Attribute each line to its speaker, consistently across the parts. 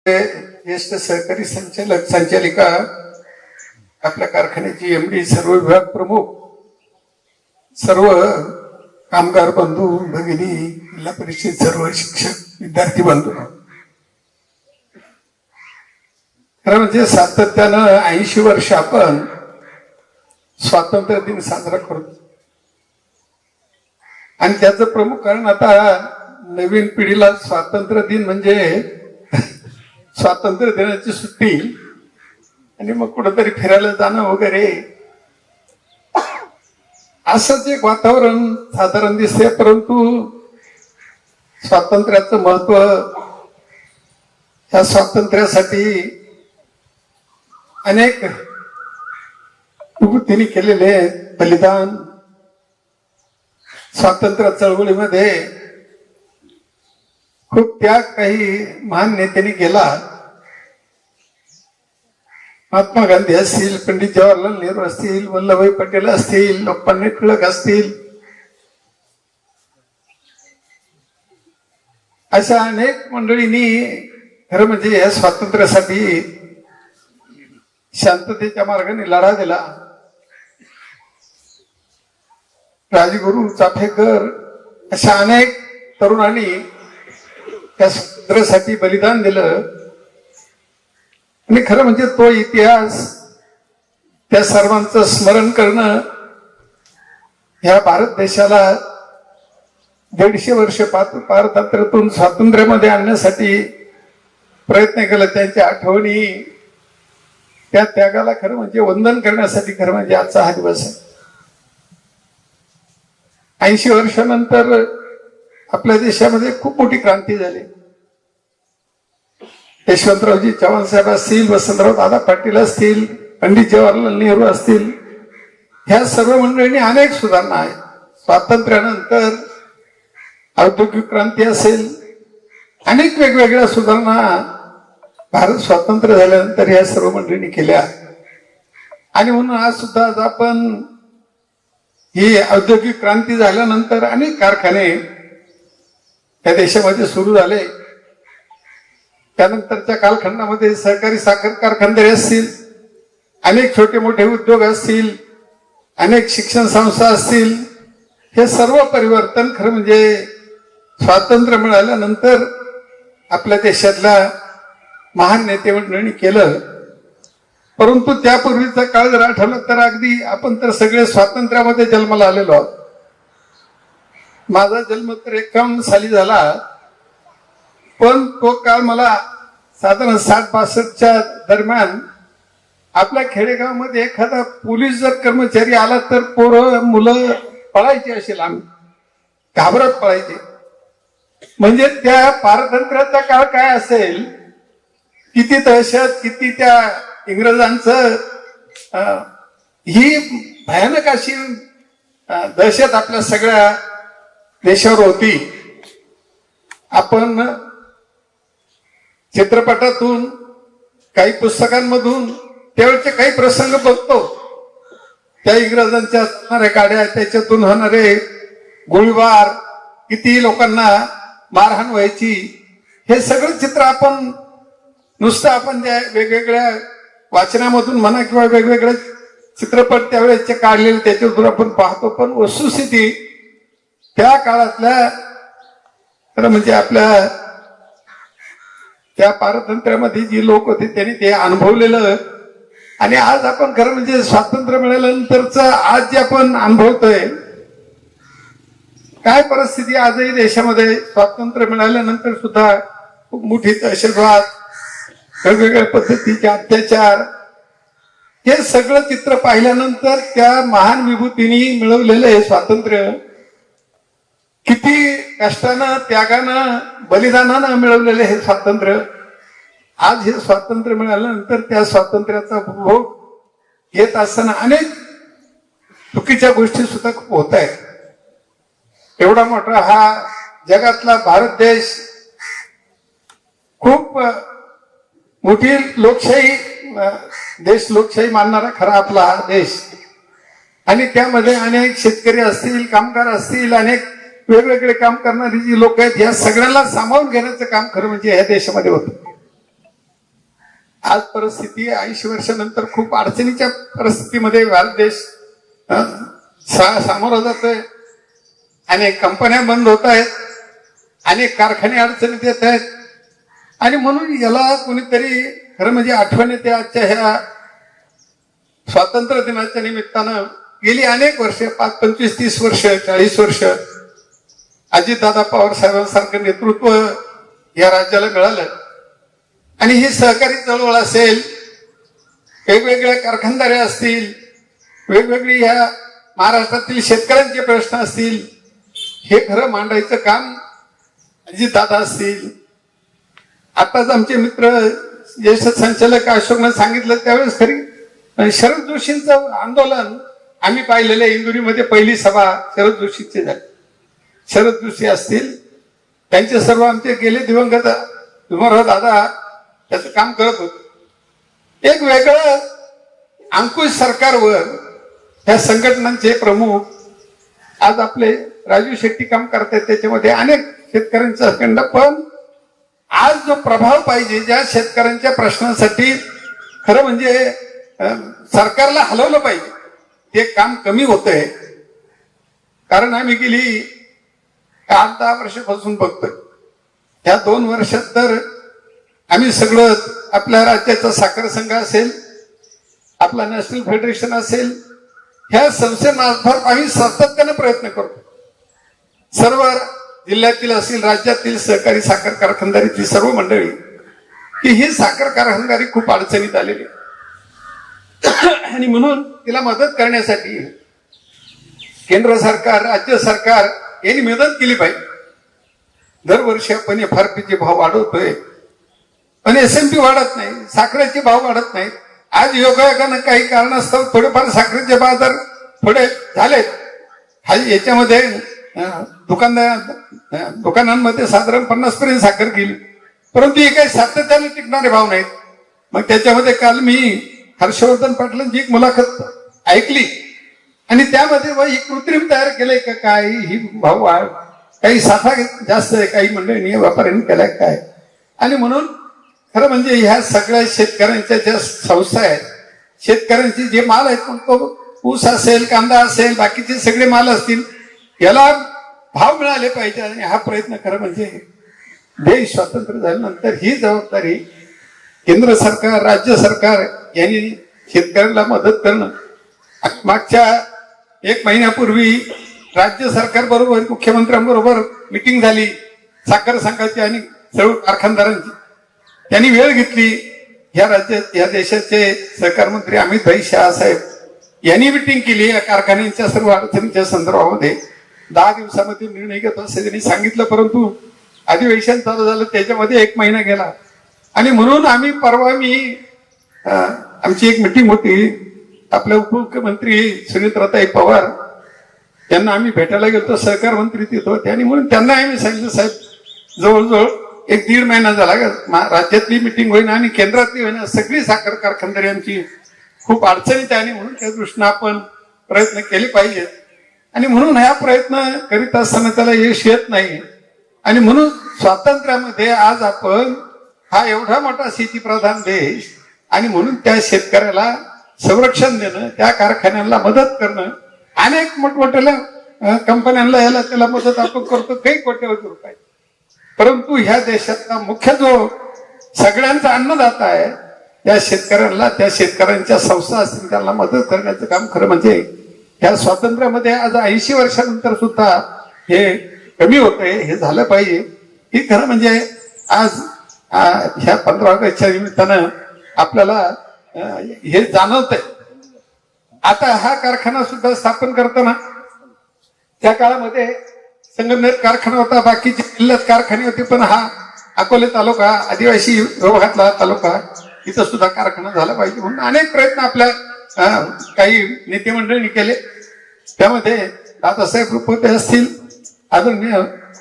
Speaker 1: ज्येष्ठ सहकारी संचालिका, आपल्या कारखान्याची एमडी, सर्व विभाग प्रमुख, सर्व कामगार बंधू भगिनी, जिल्हा परिषद सर्व शिक्षक विद्यार्थी बंधू, खरं म्हणजे सातत्यानं 80 वर्ष आपण स्वातंत्र्य दिन साजरा करतो. आणि त्याचं प्रमुख कारण आता नवीन पिढीला स्वातंत्र्य दिन म्हणजे स्वातंत्र्य दिनाची सुट्टी आणि मग कुठेतरी फिरायला जाणं वगैरे असंच एक वातावरण साधारण दिसते. परंतु स्वातंत्र्याचं महत्व, या स्वातंत्र्यासाठी अनेक विभूतींनी केलेले बलिदान, स्वातंत्र्य चळवळीमध्ये खूप त्याग काही महान नेत्यांनी केला. महात्मा गांधी असतील, पंडित जवाहरलाल नेहरू असतील, वल्लभभाई पटेल असतील, लोकमान्य टिळक असतील, अशा अनेक मंडळींनी खरं म्हणजे या स्वातंत्र्यासाठी शांततेच्या मार्गाने लढा दिला. राजगुरू, चाफेकर अशा अनेक तरुणांनी त्या स्वातंत्र्यासाठी बलिदान दिलं. आणि खरं म्हणजे तो इतिहास, त्या सर्वांचं स्मरण करणं, ह्या भारत देशाला 150 वर्ष पारतंत्र्यातून स्वातंत्र्यामध्ये आणण्यासाठी प्रयत्न केला. त्यांच्या आठवणी, त्या त्यागाला खरं म्हणजे वंदन करण्यासाठी खरं म्हणजे आजचा हा दिवस आहे. 80 वर्षानंतर आपल्या देशामध्ये खूप मोठी क्रांती झाली. यशवंतरावजी चव्हाण साहेब असतील, वसंतराव दादा पाटील असतील, पंडित जवाहरलाल नेहरू असतील, ह्या सर्व मंडळींनी अनेक सुधारणा आहेत. स्वातंत्र्यानंतर औद्योगिक क्रांती असेल, अनेक वेगवेगळ्या सुधारणा भारत स्वातंत्र्य झाल्यानंतर ह्या सर्व मंडळींनी केल्या. आणि म्हणून आज सुद्धा आज आपण ही औद्योगिक क्रांती झाल्यानंतर अनेक कारखाने या देशामध्ये सुरू झाले. त्यानंतरच्या कालखंडामध्ये सहकारी साखर कारखानदारी असतील, अनेक छोटे मोठे उद्योग असतील, अनेक शिक्षण संस्था असतील, हे सर्व परिवर्तन खरं म्हणजे स्वातंत्र्य मिळाल्यानंतर आपल्या देशातल्या महान नेते मंडळींनी केलं. परंतु त्यापूर्वीचा काळ जर आठवलं तर अगदी आपण तर सगळे स्वातंत्र्यामध्ये जन्माला आलेलो आहोत. माझा जन्म तर 51 साली झाला, पण तो काळ मला साधारण 60-62च्या दरम्यान आपल्या खेडेगावामध्ये एखादा पोलीस जर कर्मचारी आला तर पोरं मुलं पळायची असेल, आम्ही घाबरत पळायचे. म्हणजे त्या पारतंत्र्याचा काळ काय असेल, किती दहशत, किती त्या इंग्रजांचं ही भयानक अशी दहशत आपल्या सगळ्या देशावर होती. आपण चित्रपटातून, काही पुस्तकांमधून त्यावेळेचे काही प्रसंग बघतो. त्या इंग्रजांच्या असणाऱ्या गाड्या, त्याच्यातून होणारे गोळीबार, किती लोकांना मारहाण व्हायची, हे सगळं चित्र आपण नुसतं आपण त्या वेगवेगळ्या वाचनामधून म्हणा किंवा वेगवेगळे चित्रपट त्यावेळेचे काढलेले त्याच्यातून आपण पाहतो. पण वस्तुस्थिती त्या काळातल्या खरं म्हणजे आपल्या त्या पारतंत्र्यामध्ये जी लोक होते त्यांनी ते अनुभवलेलं. आणि आज आपण खरं म्हणजे स्वातंत्र्य मिळाल्यानंतरच आज जे आपण अनुभवतोय, काय परिस्थिती आजही देशामध्ये स्वातंत्र्य मिळाल्यानंतर सुद्धा खूप मोठी दहशतवाद, वेगवेगळ्या पद्धतीचे अत्याचार, हे सगळं चित्र पाहिल्यानंतर त्या महान विभूतींनी मिळवलेलं हे स्वातंत्र्य किती कष्टानं, त्यागानं, बलिदानानं मिळवलेलं हे स्वातंत्र्य, आज हे स्वातंत्र्य मिळाल्यानंतर त्या स्वातंत्र्याचा भोग घेत असताना अनेक चुकीच्या गोष्टी सुद्धा खूप होत आहेत. एवढा मोठा हा जगातला भारत देश, खूप मोठी लोकशाही देश, लोकशाही मानणारा खरा आपला देश. आणि त्यामध्ये अनेक शेतकरी असतील, कामगार असतील, अनेक वेगवेगळे काम करणारी जी लोक आहेत, या सगळ्यांना सामावून घेण्याचं काम खरं म्हणजे ह्या देशामध्ये होतं. आज परिस्थिती 80 वर्षानंतर खूप अडचणीच्या परिस्थितीमध्ये भारत देश सामोरं जातोय. अनेक कंपन्या बंद होत आहेत, अनेक कारखाने अडचणीत येत आहेत. आणि म्हणून याला कोणीतरी खरं म्हणजे आठवण येते आजच्या ह्या स्वातंत्र्य दिनाच्या निमित्तानं. गेली अनेक वर्ष 5, 25, 30 वर्ष, 40 वर्ष अजितदादा पवार साहेबांसारखं नेतृत्व या राज्याला मिळालं. आणि ही सहकारी चळवळ असेल, वेगवेगळ्या कारखानदारी असतील, वेगवेगळी ह्या महाराष्ट्रातील शेतकऱ्यांचे प्रश्न असतील, हे खरं मांडायचं काम अजितदादा असतील. आताच आमचे मित्र ज्येष्ठ संचालक अशोकनं सांगितलं त्यावेळेस खरी शरद जोशींचं आंदोलन आम्ही पाहिलेलं. इंदुरीमध्ये पहिली सभा शरद जोशीची झाली. शरद जोशी असतील, त्यांचे सर्व आमचे गेले दिवंगत उमरराव दादा त्याचं काम करत होते. एक वेगळं अंकुश सरकारवर ह्या संघटनांचे प्रमुख आज आपले राजू शेट्टी काम करतात. त्याच्यामध्ये अनेक शेतकऱ्यांचा खंड, पण आज जो प्रभाव पाहिजे ज्या शेतकऱ्यांच्या प्रश्नासाठी खरं म्हणजे सरकारला हलवलं पाहिजे, ते काम कमी होतंय. कारण आम्ही गेली 8-10 वर्षापासून बघतोय. ह्या 2 वर्षात तर आम्ही सगळं आपल्या राज्याचा साखर संघ असेल, आपला नॅशनल फेडरेशन असेल, ह्या संस्थेमार्फत आम्ही सातत्याने प्रयत्न करतो. सर्व जिल्ह्यातील असतील, राज्यातील सहकारी साखर कारखानदारीची सर्व मंडळी की ही साखर कारखानदारी खूप अडचणीत आलेली आणि म्हणून तिला मदत करण्यासाठी केंद्र सरकार, राज्य सरकार यांनी मदत केली पाहिजे. दरवर्षी आपण एफआरपीचे भाव वाढवतोय, पण एसएमपी वाढत नाही, साखरेचे भाव वाढत नाहीत. आज योगायोगानं काही कारणास्तव थोडेफार साखरेचे बाजार थोडे झालेत. याच्यामध्ये दुकानांमध्ये साधारण 50 पर्यंत साखर गेली, परंतु हे काही सातत्याने टिकणारे भाव नाहीत. मग त्याच्यामध्ये काल मी हर्षवर्धन पाटलांची एक मुलाखत ऐकली आणि त्यामध्ये ही कृत्रिम तयार केलंय का काय, ही भाव वाढ, काही साठा जास्त आहे, काही मंडळींनी व्यापाऱ्यांनी केलाय काय. आणि म्हणून खरं म्हणजे ह्या सगळ्या शेतकऱ्यांच्या ज्या संस्था आहेत, शेतकऱ्यांचे जे माल आहेत, पण तो ऊस असेल, कांदा असेल, बाकीचे सगळे माल असतील, याला भाव मिळाले पाहिजे. आणि हा प्रयत्न खरं म्हणजे देश स्वातंत्र्य झाल्यानंतर ही जबाबदारी केंद्र सरकार, राज्य सरकार यांनी शेतकऱ्यांना मदत करणं. मागच्या 1 महिन्यापूर्वी राज्य सरकार बरोबर मुख्यमंत्र्यांबरोबर मिटिंग झाली साखर संघाची आणि सर्व कारखानदारांची. त्यांनी वेळ घेतली. या राज्यात या देशाचे सहकार मंत्री अमित भाई शाह साहेब यांनी मिटिंग केली या कारखान्यांच्या सर्व अडचणीच्या संदर्भामध्ये. 10 दिवसामध्ये निर्णय घेतो असं त्यांनी सांगितलं, परंतु अधिवेशन चालू झालं, त्याच्यामध्ये 1 महिना गेला. आणि म्हणून आम्ही परवा आमची एक मिटिंग होती, आपल्या उपमुख्यमंत्री सुनीत्रताई पवार त्यांना आम्ही भेटायला गेलो, सहकार मंत्री तिथं होते. आणि म्हणून त्यांना आम्ही सांगितलं, साहेब जवळजवळ 1-1.5 महिना झाला राज्यातली मिटिंग होईना आणि केंद्रातली होईना, सगळी साखर कारखानदारी आमची खूप अडचणीत आहे आणि म्हणून त्या दृष्टीनं आपण प्रयत्न केले पाहिजेत. आणि म्हणून ह्या प्रयत्न करीत असताना त्याला यश येत नाही. आणि म्हणून स्वातंत्र्यामध्ये आज आपण हा एवढा मोठा शेतीप्रधान देश, आणि म्हणून त्या शेतकऱ्याला संरक्षण देणं, त्या कारखान्यांना मदत करणं, अनेक मोठमोठ्या कंपन्यांना याला त्याला मदत आपण करतो, काही कोट्यवधी रुपये. परंतु ह्या देशातला मुख्य जो सगळ्यांचा अन्नदाता आहे त्या शेतकऱ्यांना, त्या शेतकऱ्यांच्या संस्था असतील त्यांना मदत करण्याचं काम खरं म्हणजे ह्या स्वातंत्र्यामध्ये आज 80 वर्षानंतर सुद्धा हे कमी होतंय. हे झालं पाहिजे. ही खरं म्हणजे आज ह्या 15 ऑगस्टच्या निमित्तानं आपल्याला हे जाणवतंय. आता हा कारखाना सुद्धा स्थापन करताना त्या काळामध्ये संगमनेर कारखाना होता, बाकीचे जिल्ह्यात कारखाने होते, पण हा अकोले तालुका, आदिवासी विभागातला तालुका, इथं सुद्धा कारखाना झाला पाहिजे म्हणून अनेक प्रयत्न आपल्या काही नेते मंडळींनी केले. त्यामध्ये दादासाहेब रुपवते असतील, आदरणीय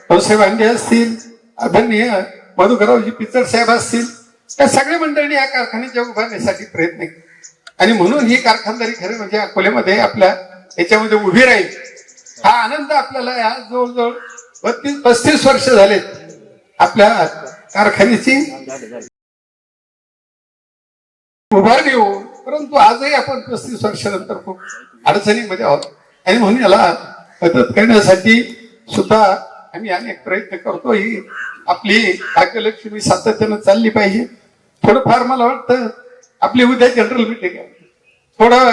Speaker 1: भाऊसाहेब अंडे असतील, आदरणीय मधुकररावजी पिचड साहेब असतील, त्या सगळ्या मंडळींनी या कारखान्याच्या उभारण्यासाठी प्रयत्न केले. आणि म्हणून ही कारखानदारी खरी म्हणजे अकोल्यामध्ये आपल्या याच्यामध्ये उभी राहील. हा आनंद आपल्याला या जवळजवळ 32-35 वर्ष झालेत आपल्या कारखान्याची उभारणी होऊन, परंतु आजही आपण 35 वर्षानंतर खूप अडचणीमध्ये आहोत आणि म्हणून याला मदत करण्यासाठी सुद्धा आम्ही अनेक प्रयत्न करतो. ही आपली भाग्यलक्ष्मी सातत्यानं चालली पाहिजे. थोडंफार मला वाटतं आपली उद्या जनरल मीटिंग आहे, थोडं